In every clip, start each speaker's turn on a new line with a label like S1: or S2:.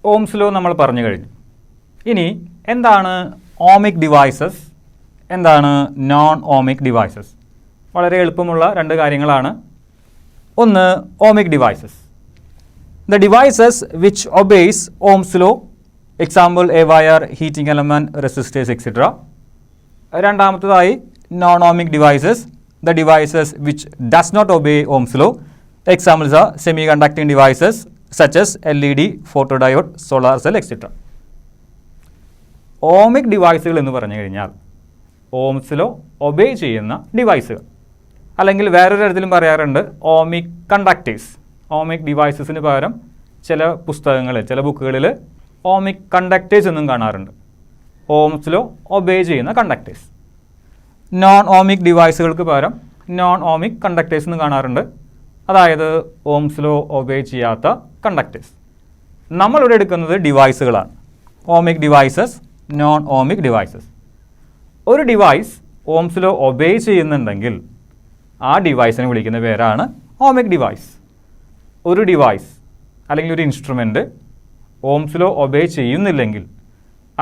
S1: Ohm's law നമ്മൾ പറഞ്ഞു കഴിഞ്ഞു. ഇനി എന്താണ് ഓമിക് ഡിവൈസസ്, എന്താണ് നോൺ ഓമിക് ഡിവൈസസ്? വളരെ എളുപ്പമുള്ള രണ്ട് കാര്യങ്ങളാണ്. ഒന്ന്, ohmic devices, the devices which obeys Ohm's law, example a wire, heating element, resistors etcetera. രണ്ടാമത്തതായി non ohmic devices, the devices which does not obey Ohm's law, examples are semi conducting devices such as LED, photodiode, solar cell etcetera. Ohmic ഡിവൈസുകൾ എന്ന് പറഞ്ഞു കഴിഞ്ഞാൽ Ohm's law obey ചെയ്യുന്ന ഡിവൈസുകൾ, അല്ലെങ്കിൽ വേറൊരു തരത്തിലും പറയാറുണ്ട് ഓമിക് കണ്ടക്ടേഴ്സ്. ഓമിക് ഡിവൈസസിന് പകരം ചില പുസ്തകങ്ങളിൽ, ചില ബുക്കുകളിൽ ഓമിക് കണ്ടക്ടേഴ്സ് എന്നും കാണാറുണ്ട്. ഓംസ് ലോ ഒബേ ചെയ്യുന്ന കണ്ടക്ടേഴ്സ്. നോൺ ഓമിക് ഡിവൈസുകൾക്ക് പകരം നോൺ ഓമിക് കണ്ടക്ടേഴ്സ് എന്ന് കാണാറുണ്ട്, അതായത് ഓംസ് ലോ ഒബേ ചെയ്യാത്ത കണ്ടക്ടേഴ്സ്. നമ്മളിവിടെ എടുക്കുന്നത് ഡിവൈസുകളാണ്. Ohmic devices, non ohmic devices. ഒരു ഡിവൈസ് ഓംസ് ലോ ഒബേ ചെയ്യുന്നുണ്ടെങ്കിൽ ആ ഡിവൈസിനെ വിളിക്കുന്ന പേരാണ് ഓമിക് ഡിവൈസ്. ഒരു ഡിവൈസ് അല്ലെങ്കിൽ ഒരു ഇൻസ്ട്രുമെൻറ്റ് ഓംസ് ലോ ഒബേ ചെയ്യുന്നില്ലെങ്കിൽ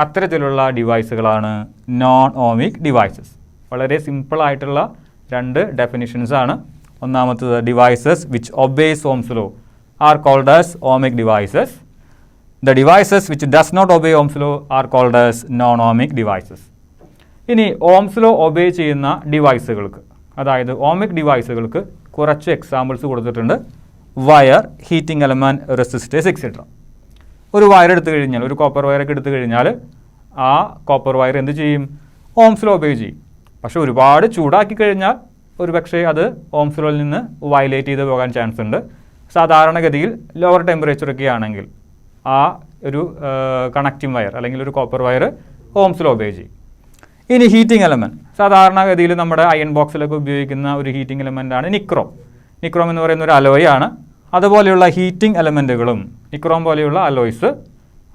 S1: അത്തരത്തിലുള്ള ഡിവൈസുകളാണ് നോൺ ഓമിക് ഡിവൈസസ്. വളരെ സിമ്പിളായിട്ടുള്ള രണ്ട് ഡെഫിനിഷൻസാണ്. ഒന്നാമത്തത്, devices which obeys Ohm's law are called as ohmic devices. The devices which does not obey Ohm's law are called as non ohmic devices. ഇനി Ohm's law obey ചെയ്യുന്ന ഡിവൈസുകൾക്ക്, അതായത് ഓമിക് ഡിവൈസുകൾക്ക് കുറച്ച് എക്സാമ്പിൾസ് കൊടുത്തിട്ടുണ്ട്. Wire, heating element, resistors etcetera. ഒരു wire എടുത്തു കഴിഞ്ഞാൽ, ഒരു കോപ്പർ വയറൊക്കെ എടുത്തു കഴിഞ്ഞാൽ ആ കോപ്പർ വയർ എന്ത് ചെയ്യും? ഓംസ് ലോ ഒബേ ചെയ്യും. പക്ഷേ ഒരുപാട് ചൂടാക്കി കഴിഞ്ഞാൽ ഒരു പക്ഷേ അത് ഓംസ് ലോയിൽ നിന്ന് വയലേറ്റ് ചെയ്ത് പോകാൻ ചാൻസ് ഉണ്ട്. സാധാരണഗതിയിൽ ലോവർ ടെമ്പറേച്ചറൊക്കെ ആണെങ്കിൽ ആ ഒരു കണക്റ്റിംഗ് വയർ അല്ലെങ്കിൽ ഒരു copper wire Ohm's law obey ചെയ്യും. ഇനി ഹീറ്റിംഗ് എലമെൻറ്റ്, സാധാരണഗതിയിൽ നമ്മുടെ അയൺ ബോക്സിലൊക്കെ ഉപയോഗിക്കുന്ന ഒരു ഹീറ്റിംഗ് എലമെൻറ്റാണ് നിക്രോം. നിക്രോം എന്ന് പറയുന്ന ഒരു അലോയാണ്. അതുപോലെയുള്ള ഹീറ്റിംഗ് എലമെൻറ്റുകളും, നിക്രോം പോലെയുള്ള അലോയ്സ്,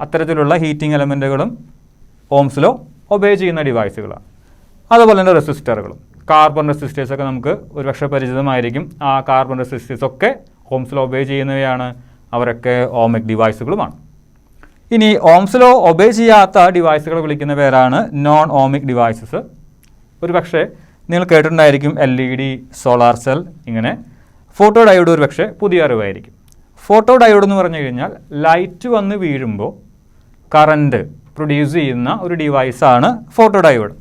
S1: അത്തരത്തിലുള്ള ഹീറ്റിംഗ് എലമെൻറ്റുകളും ഓംസ് ലോ ഒബേ ചെയ്യുന്ന ഡിവൈസുകളാണ്. അതുപോലെ തന്നെ റെസിസ്റ്ററുകളും, കാർബൺ റെസിസ്റ്റേഴ്സൊക്കെ നമുക്ക് ഒരുപക്ഷെ പരിചിതമായിരിക്കും. ആ കാർബൺ റെസിസ്റ്റേഴ്സൊക്കെ ഓംസ് ലോ ഒബേ ചെയ്യുന്നവയാണ്. അവരൊക്കെ ഓമിക് ഡിവൈസുകളുമാണ്. ഇനി ഓംസ് ലോ ഒബേ ചെയ്യാത്ത ഡിവൈസുകൾ വിളിക്കുന്ന പേരാണ് നോൺ ഓമിക് ഡിവൈസസ്. ഒരു പക്ഷേ നിങ്ങൾ കേട്ടിട്ടുണ്ടായിരിക്കും LED, സോളാർ സെൽ, ഇങ്ങനെ. ഫോട്ടോ ഡയോഡ് ഒരു പക്ഷേ പുതിയ അറിവായിരിക്കും. ഫോട്ടോ ഡയോഡ് എന്ന് പറഞ്ഞു കഴിഞ്ഞാൽ ലൈറ്റ് വന്ന് വീഴുമ്പോൾ കറണ്ട് പ്രൊഡ്യൂസ് ചെയ്യുന്ന ഒരു ഡിവൈസാണ് ഫോട്ടോ ഡയോഡ്.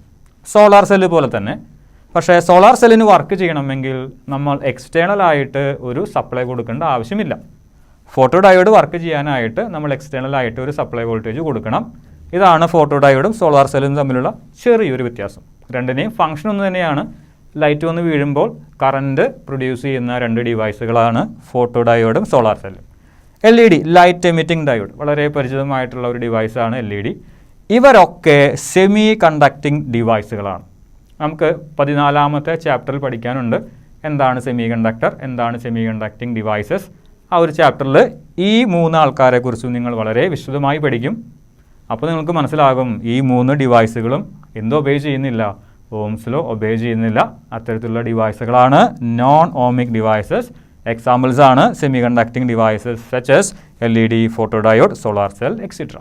S1: സോളാർ സെല്ല് പോലെ തന്നെ. പക്ഷേ സോളാർ സെല്ലിന് വർക്ക് ചെയ്യണമെങ്കിൽ നമ്മൾ എക്സ്റ്റേണലായിട്ട് ഒരു സപ്ലൈ കൊടുക്കേണ്ട ആവശ്യമില്ല. ഫോട്ടോ ഡയോഡ് വർക്ക് ചെയ്യാനായിട്ട് നമ്മൾ എക്സ്റ്റേണലായിട്ട് ഒരു സപ്ലൈ വോൾട്ടേജ് കൊടുക്കണം. ഇതാണ് ഫോട്ടോ ഡയോഡും സോളാർ സെല്ലും തമ്മിലുള്ള ചെറിയൊരു വ്യത്യാസം. രണ്ടിനെയും ഫംഗ്ഷൻ ഒന്ന് തന്നെയാണ്. ലൈറ്റ് വന്ന് വീഴുമ്പോൾ കറണ്ട് പ്രൊഡ്യൂസ് ചെയ്യുന്ന രണ്ട് ഡിവൈസുകളാണ് ഫോട്ടോ ഡയോഡും സോളാർ സെല്ലും. LED, ലൈറ്റ് എമിറ്റിംഗ് ഡയോഡ്, വളരെ പരിചിതമായിട്ടുള്ള ഒരു ഡിവൈസാണ് LED. ഇവരൊക്കെ സെമി കണ്ടക്ടിംഗ് ഡിവൈസുകളാണ്. നമുക്ക് 14ാമത്തെ ചാപ്റ്ററിൽ പഠിക്കാനുണ്ട് എന്താണ് സെമി കണ്ടക്ടർ, എന്താണ് സെമി കണ്ടക്ടിംഗ് ഡിവൈസസ്. ആ ഒരു ചാപ്റ്ററിൽ ഈ 3 ആൾക്കാരെക്കുറിച്ചും നിങ്ങൾ വളരെ വിശദമായി പഠിക്കും. അപ്പോൾ നിങ്ങൾക്ക് മനസ്സിലാകും ഈ 3 ഡിവൈസുകളും എന്ത് ഒബേ ചെയ്യുന്നില്ല? ഓംസ് ലോ ഒബേ ചെയ്യുന്നില്ല. അത്തരത്തിലുള്ള ഡിവൈസുകളാണ് നോൺ ഓമിക് ഡിവൈസസ്. എക്സാമ്പിൾസ് ആണ് semi conducting devices such as LED, photo diode, solar cell etcetera.